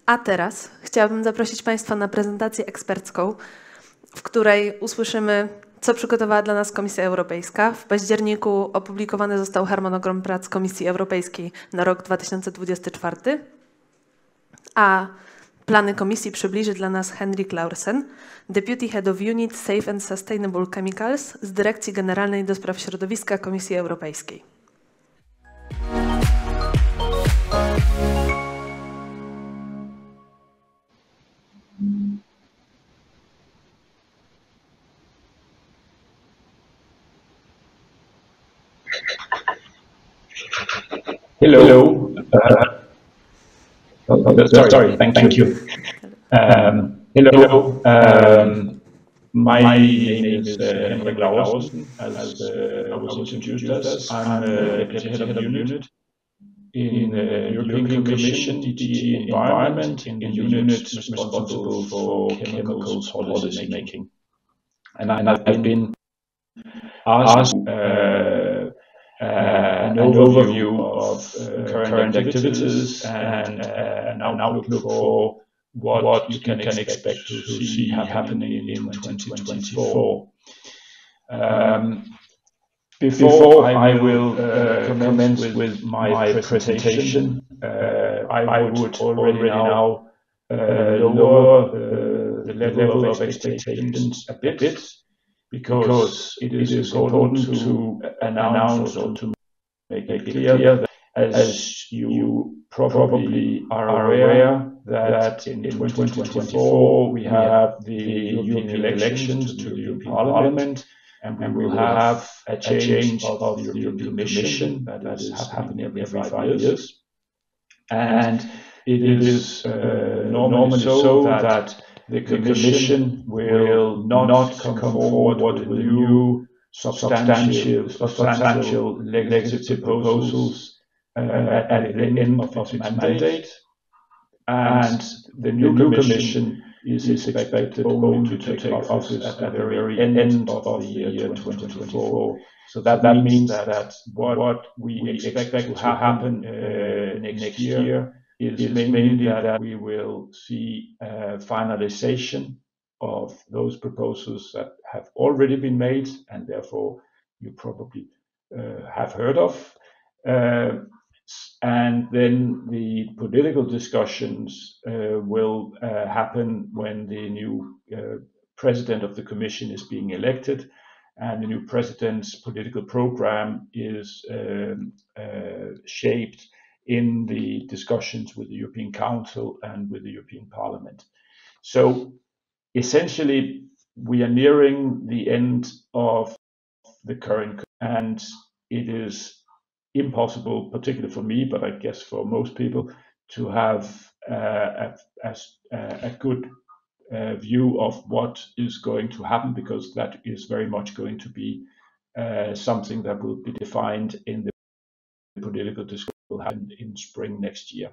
A teraz chciałabym zaprosić Państwa na prezentację ekspercką, w której usłyszymy, co przygotowała dla nas Komisja Europejska. W październiku opublikowany został harmonogram prac Komisji Europejskiej na rok 2024, a plany Komisji przybliży dla nas Henrik Laursen, Deputy Head of Unit Safe and Sustainable Chemicals z Dyrekcji Generalnej do Spraw Środowiska Komisji Europejskiej. Hello. Sorry. Thank you. Hello. My name is Henrik Laursen, as I was introduced as. I'm Deputy Head of Unit in the European Commission, DG Environment, in the unit responsible for chemicals policy making. And I've been asked an overview of current activities and an outlook for what you can expect to see happening in 2024. Before I will commence with my presentation, I would already now lower the level of expectations a bit, because it is important to announce or to make it clear that, as you probably are aware, that in 2024 we have the European elections to the European Parliament, and we will have a change of the European Commission that is happening every 5 years. And it is normally so that the Commission will not come forward with new substantial legislative proposals at the end of its mandate, and the new Commission is expected only to take office at the very end of the year 2024. So that means that what we expect to happen next year is mainly that we will see finalization of those proposals that have already been made, and therefore you probably have heard of. And then the political discussions will happen when the new president of the Commission is being elected, and the new president's political program is shaped in the discussions with the European Council and with the European Parliament. So essentially, we are nearing the end of the current, and it is impossible, particularly for me, but I guess for most people, to have a good view of what is going to happen, because that is very much going to be something that will be defined in the political discussion will happen in spring next year.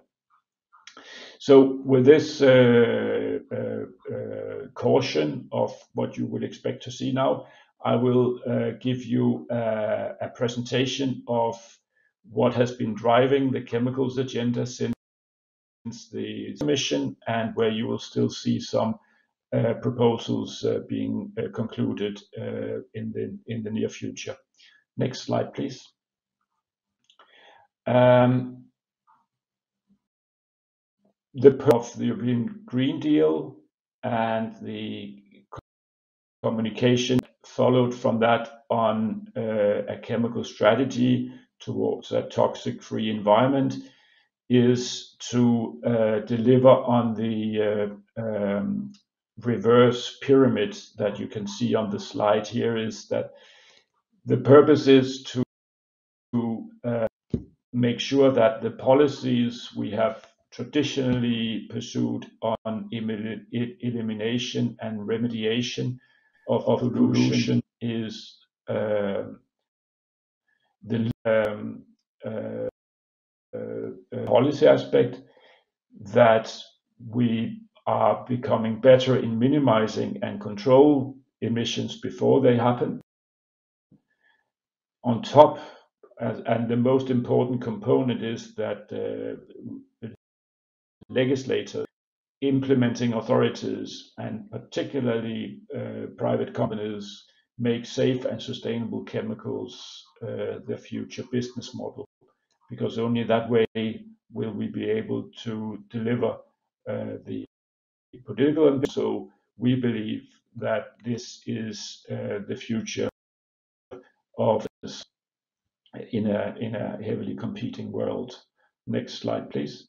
So with this caution of what you would expect to see now, I will give you a presentation of what has been driving the chemicals agenda since the Commission, and where you will still see some proposals being concluded in the near future. Next slide, please. The purpose of the European Green Deal and the communication followed from that on a chemical strategy towards a toxic-free environment is to deliver on the reverse pyramid that you can see on the slide here. Is that the purpose is to make sure that the policies we have traditionally pursued on elimination and remediation of pollution is the policy aspect, that we are becoming better in minimizing and control emissions before they happen. On top, and the most important component is that legislators implementing authorities, and particularly private companies, make safe and sustainable chemicals their future business model, because only that way will we be able to deliver the political ambition. So we believe that this is the future of this in a heavily competing world. Next slide, please.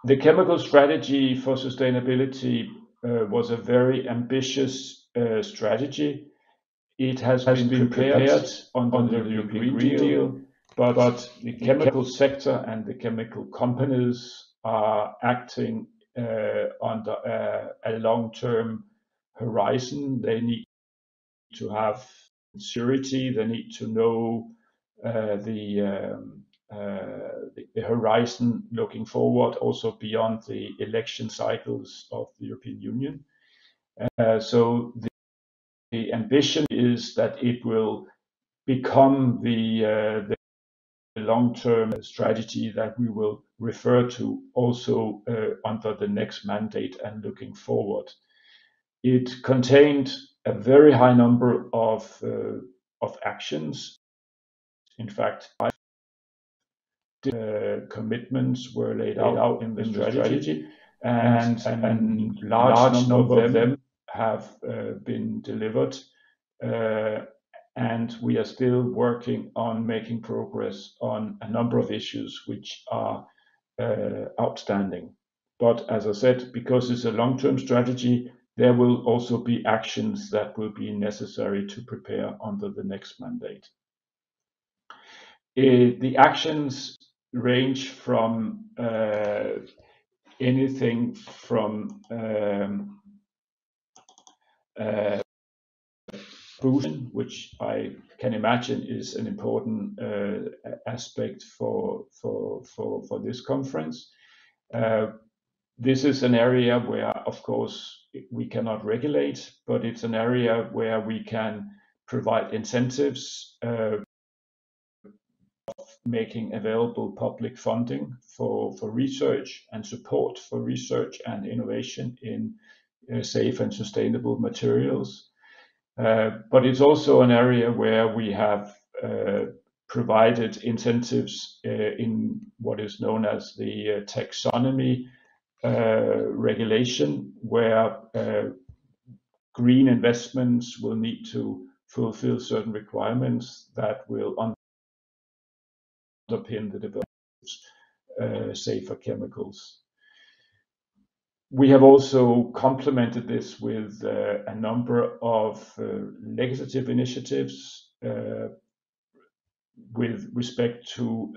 The chemical strategy for sustainability was a very ambitious strategy. It has been prepared under the European Green Deal, but the chemical sector and the chemical companies are acting under a long-term horizon. They need to have surety. They need to know the horizon looking forward, also beyond the election cycles of the European Union. So the ambition is that it will become the long-term strategy that we will refer to also under the next mandate and looking forward. It contained a very high number of actions. In fact, commitments were laid out in the strategy, and a large number of them have been delivered, and we are still working on making progress on a number of issues which are outstanding. But as I said, because it's a long-term strategy, there will also be actions that will be necessary to prepare under the next mandate. The actions range from anything from pollution, which I can imagine is an important aspect for this conference. This is an area where, of course, we cannot regulate, but it's an area where we can provide incentives, making available public funding for research and support for research and innovation in safe and sustainable materials. But it's also an area where we have provided incentives in what is known as the taxonomy regulation, where green investments will need to fulfill certain requirements that will underpin the development of safer chemicals. We have also complemented this with a number of legislative initiatives with respect to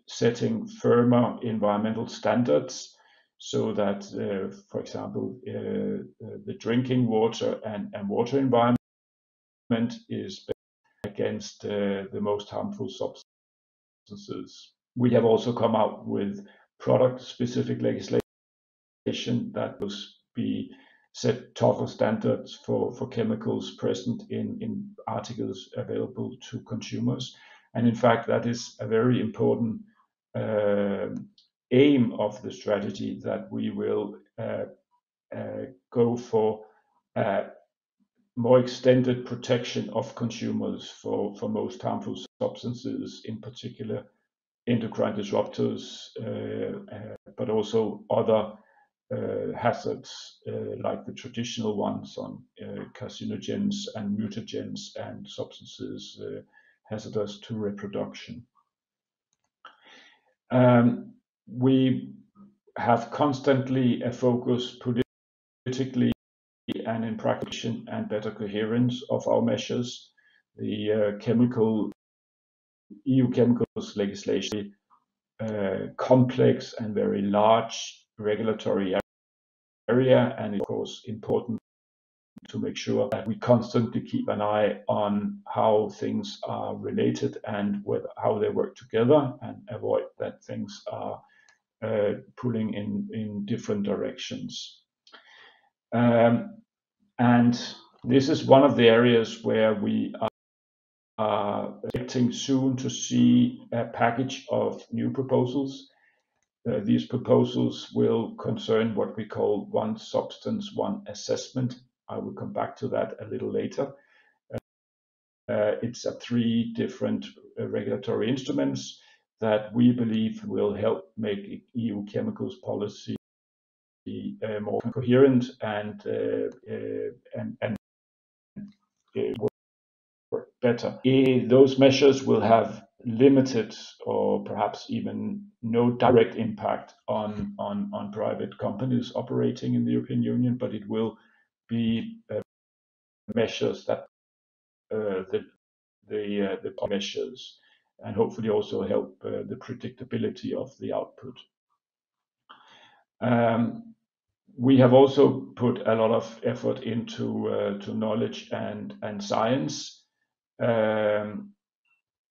setting firmer environmental standards, so that, for example, the drinking water and water environment is against the most harmful substances. We have also come out with product-specific legislation that will be set tougher standards for chemicals present in articles available to consumers. And in fact, that is a very important aim of the strategy, that we will go for more extended protection of consumers for most harmful substances, in particular endocrine disruptors, but also other hazards like the traditional ones on carcinogens and mutagens and substances hazardous to reproduction. We have constantly a focus politically and in practice and better coherence of our measures. The EU chemicals legislation, complex and very large regulatory area, and of course important to make sure that we constantly keep an eye on how things are related and how they work together, and avoid that things are pulling in different directions. And this is one of the areas where we are expecting soon to see a package of new proposals. these proposals will concern what we call one substance, one assessment. I will come back to that a little later. It's 3 different regulatory instruments that we believe will help make EU chemicals policy more coherent and work better. Those measures will have limited or perhaps even no direct impact on private companies operating in the European Union, but it will be measures that the measures and hopefully also help the predictability of the output. We have also put a lot of effort into to knowledge and science,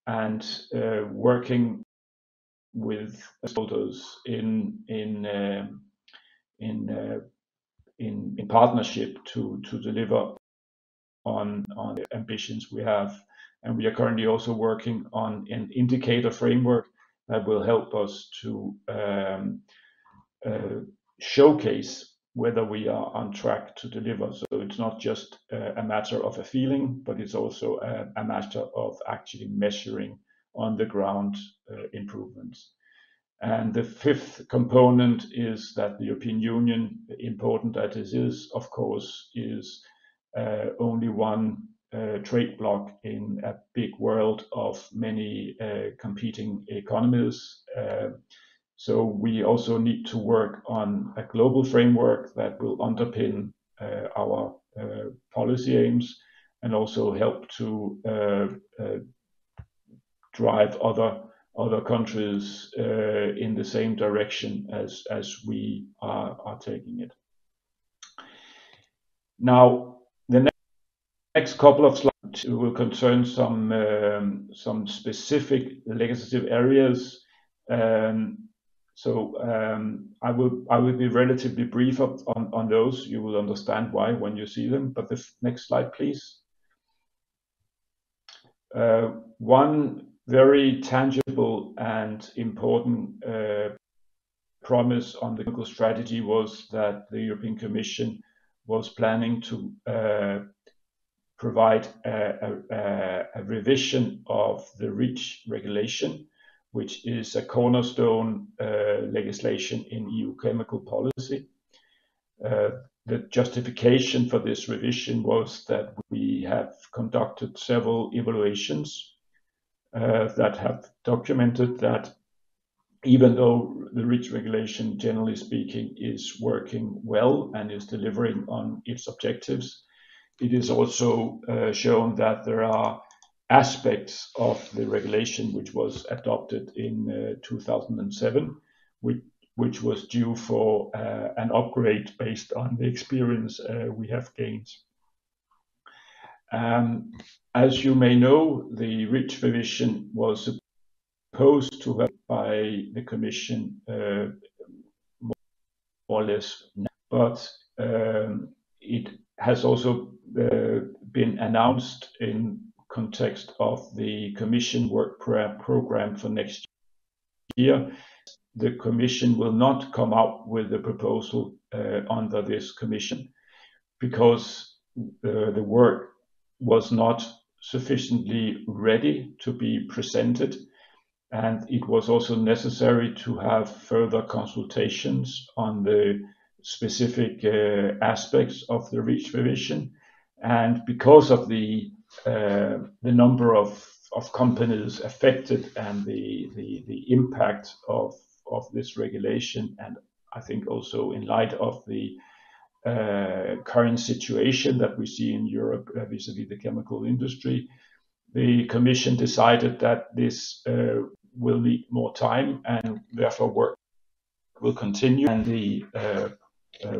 and working with stakeholders in partnership to deliver on the ambitions we have. And we are currently also working on an indicator framework that will help us to showcase whether we are on track to deliver. So it's not just a matter of a feeling, but it's also a matter of actually measuring on the ground improvements. And the 5th component is that the European Union, important as it is, of course, is only one trade bloc in a big world of many competing economies. So we also need to work on a global framework that will underpin our policy aims and also help to drive other countries in the same direction as we are taking it. Now, the next couple of slides will concern some specific legislative areas. So I will be relatively brief on those. You will understand why when you see them. But the next slide, please. One very tangible and important promise on the chemical strategy was that the European Commission was planning to provide a revision of the REACH regulation, which is a cornerstone legislation in EU chemical policy. The justification for this revision was that we have conducted several evaluations that have documented that even though the REACH regulation, generally speaking, is working well and is delivering on its objectives, it is also shown that there are aspects of the regulation which was adopted in 2007, which was due for an upgrade based on the experience we have gained. As you may know, the REACH revision was supposed to have by the Commission more or less, but it has also been announced in context of the Commission work program for next year. The Commission will not come out with a proposal under this Commission because the work was not sufficiently ready to be presented, and it was also necessary to have further consultations on the specific aspects of the REACH revision. And because of the number of companies affected and the impact of this regulation, and I think also in light of the current situation that we see in Europe vis-à-vis the chemical industry, the Commission decided that this will need more time and therefore work will continue, and the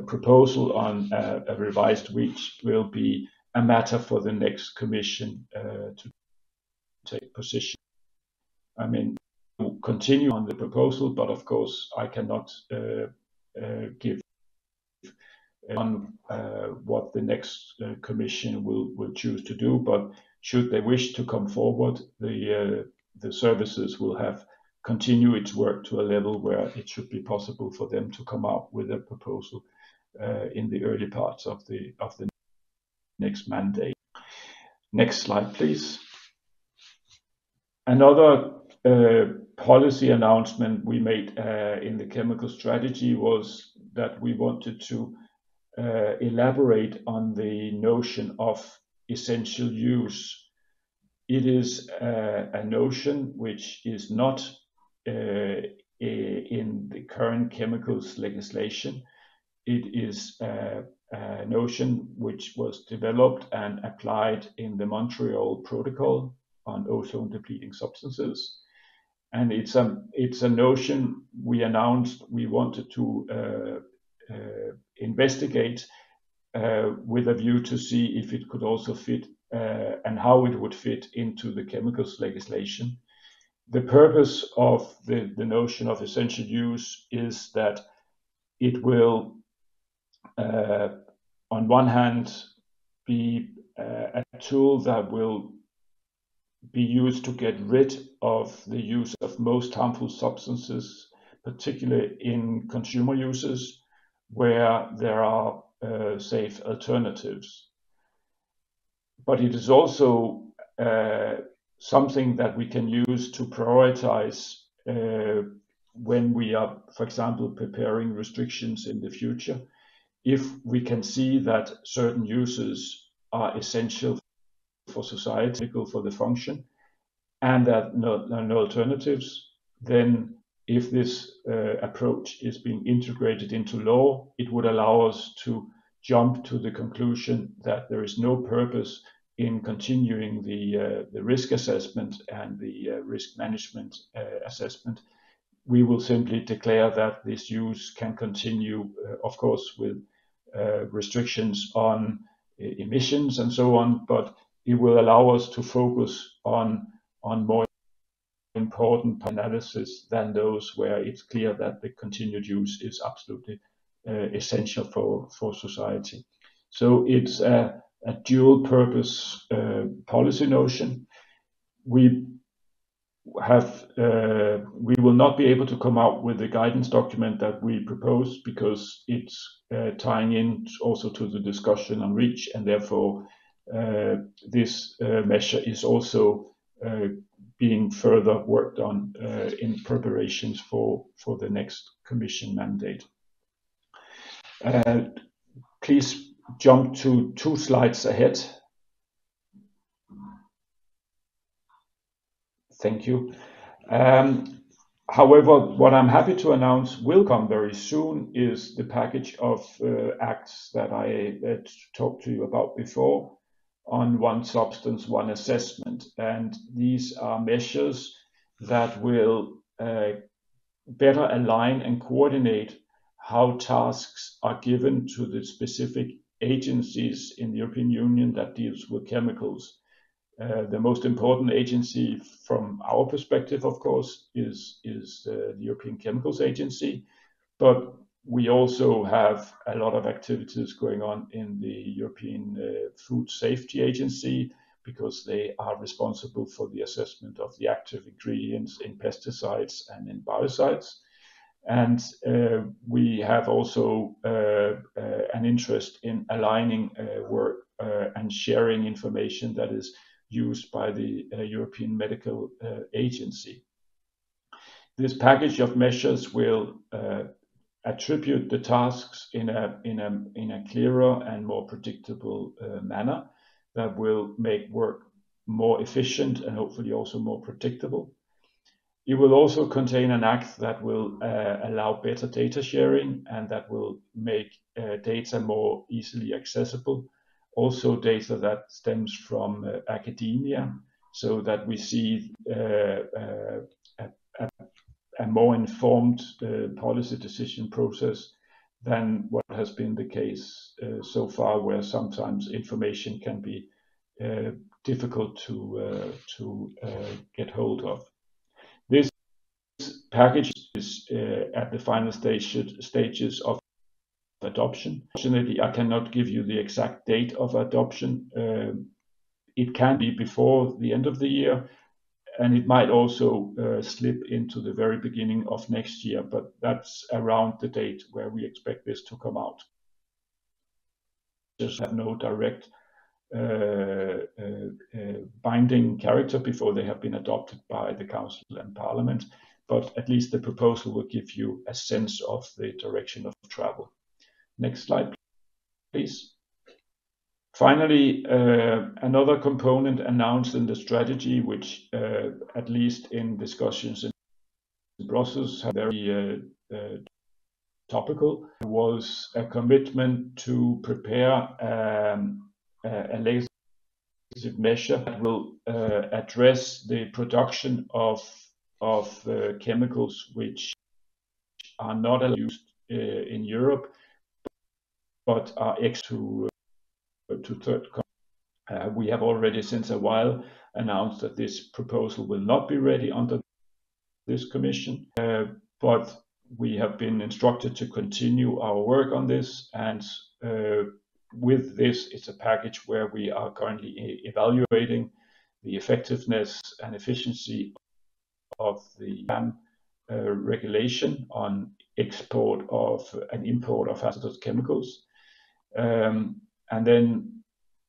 proposal on a revised REACH will be a matter for the next Commission to take position. I mean, we'll continue on the proposal, but of course I cannot give on what the next Commission will choose to do, but should they wish to come forward, the services will have continue its work to a level where it should be possible for them to come out with a proposal in the early parts of the next mandate. Next slide, please. Another policy announcement we made in the chemical strategy was that we wanted to elaborate on the notion of essential use. It is a notion which is not in the current chemicals legislation. It is a notion which was developed and applied in the Montreal Protocol on ozone depleting substances. And it's a notion we announced we wanted to investigate with a view to see if it could also fit and how it would fit into the chemicals legislation. The purpose of the notion of essential use is that it will, on one hand, be a tool that will be used to get rid of the use of most harmful substances, particularly in consumer uses, where there are safe alternatives. But it is also something that we can use to prioritize when we are, for example, preparing restrictions in the future. If we can see that certain uses are essential for society, for the function, and that no alternatives, then if this approach is being integrated into law, it would allow us to jump to the conclusion that there is no purpose in continuing the risk assessment and the risk management assessment. We will simply declare that this use can continue, of course, with restrictions on emissions and so on, but it will allow us to focus on more important analysis than those where it's clear that the continued use is absolutely essential for society. So it's a dual purpose policy notion. We will not be able to come out with the guidance document that we propose because it's tying in also to the discussion on REACH, and therefore this measure is also being further worked on in preparations for the next Commission mandate. Please jump to 2 slides ahead. Thank you. However, what I'm happy to announce will come very soon is the package of acts that I talked to you about before on one substance, one assessment. And these are measures that will better align and coordinate how tasks are given to the specific agencies in the European Union that deals with chemicals. The most important agency from our perspective, of course, is the European Chemicals Agency, but we also have a lot of activities going on in the European Food Safety Agency, because they are responsible for the assessment of the active ingredients in pesticides and in biocides. And we have also an interest in aligning work and sharing information that is used by the European Medical Agency. This package of measures will attribute the tasks in a clearer and more predictable manner that will make work more efficient and hopefully also more predictable. It will also contain an act that will allow better data sharing and that will make data more easily accessible. Also data that stems from academia, so that we see a more informed policy decision process than what has been the case so far, where sometimes information can be difficult to get hold of. This package is at the final stages of adoption. Fortunately, I cannot give you the exact date of adoption. It can be before the end of the year, and it might also slip into the very beginning of next year, but that's around the date where we expect this to come out. Just have no direct binding character before they have been adopted by the Council and Parliament, but at least the proposal will give you a sense of the direction of travel. Next slide, please. Finally, another component announced in the strategy, which at least in discussions in Brussels have very topical, was a commitment to prepare a legislative measure that will address the production of chemicals which are not used in Europe, but are to third countries. We have already since a while announced that this proposal will not be ready under this commission, but we have been instructed to continue our work on this, and with this, it's a package where we are currently evaluating the effectiveness and efficiency of the regulation on export of and import of hazardous chemicals. And then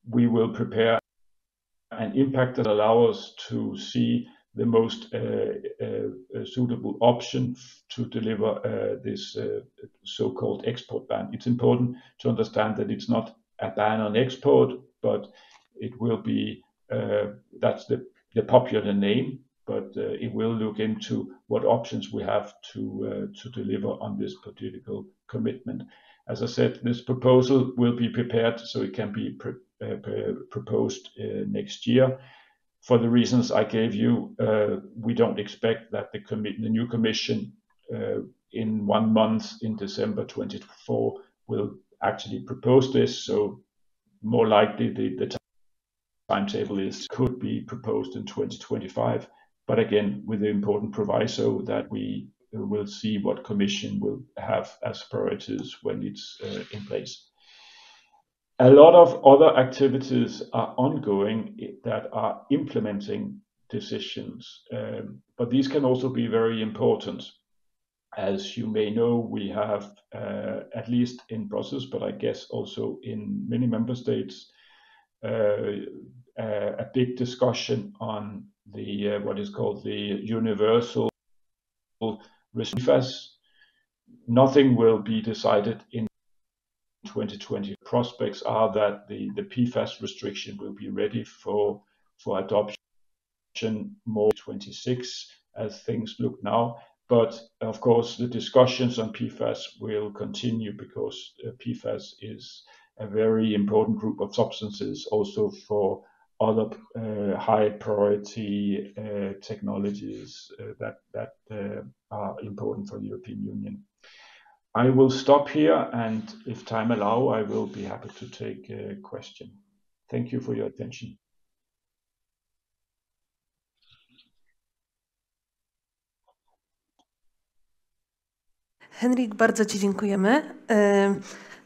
we will prepare an impact that allows us to see the most suitable option to deliver this so-called export ban. It's important to understand that it's not a ban on export, but it will be, that's the popular name, but it will look into what options we have to deliver on this political commitment. As I said, this proposal will be prepared so it can be proposed next year. For the reasons I gave you, we don't expect that the new commission in 1 month in December 2024 will actually propose this. So more likely the timetable could be proposed in 2025. But again, with the important proviso that we will see what Commission will have as priorities when it's in place. A lot of other activities are ongoing that are implementing decisions, but these can also be very important. As you may know, we have, at least in Brussels, but I guess also in many member states, a big discussion on the what is called the universal PFAS. Nothing will be decided in 2020. Prospects are that the PFAS restriction will be ready for adoption more 26 as things look now. But of course, the discussions on PFAS will continue because PFAS is a very important group of substances also for other high priority technologies that are important for the European Union. I will stop here, and if time allows, I will be happy to take a question. Thank you for your attention. Henrik, bardzo Ci dziękujemy.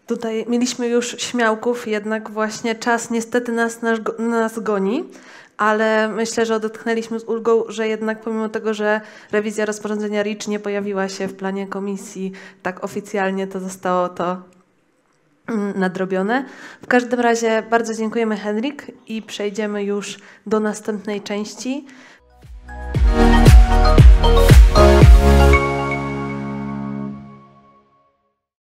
Tutaj mieliśmy już śmiałków, jednak właśnie czas niestety nas goni, ale myślę, że odetchnęliśmy z ulgą, że jednak pomimo tego, że rewizja rozporządzenia REACH nie pojawiła się w planie komisji tak oficjalnie, to zostało to nadrobione. W każdym razie bardzo dziękujemy, Henrik, i przejdziemy już do następnej części.